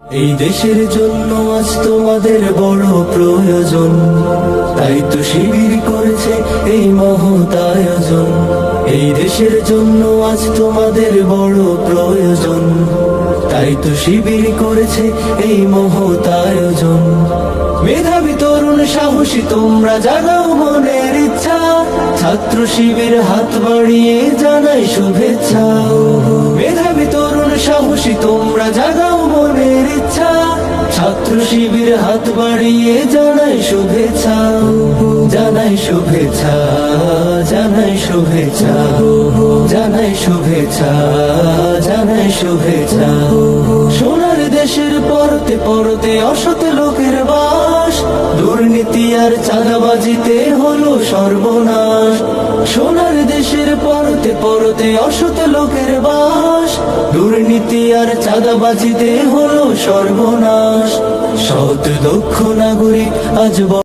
এই দেশের জন্য আজ তোমাদের বড় প্রয়োজন, তাই তো শিবির করেছে এই মহৎ আয়োজন। এই দেশের জন্য আজ তোমাদের বড় প্রয়োজন, তাই তো শিবির করেছে এই মহৎ আয়োজন। মেধাবী তরুণ সাহসী তোমরা জাগাও মনের ইচ্ছা, ছাত্র শিবির হাত বাড়িয়ে জানাই শুভেচ্ছা। মেধাবী তরুণ সাহসী তোমরা জাগাও মনের ইচ্ছা, ছাত্র শিবির হাত বাড়িয়ে জানাই শুভেচ্ছা। জানাই শুভেচ্ছা, জানাই শুভেচ্ছা, জানাই শুভেচ্ছা, জানাই শুভেচ্ছা। সোনার দেশের পরতে পরতে অসৎ লোকের বাস, দুর্নীতি আর চাঁদাবাজিতে হলো সর্বনাশ। সোনার দেশের পরতে পরতে অসৎ লোকের বাস, দুর্নীতি আর চাঁদাবাজিতে হলো সর্বনাশ। সৎ দক্ষ নাগরিক আজ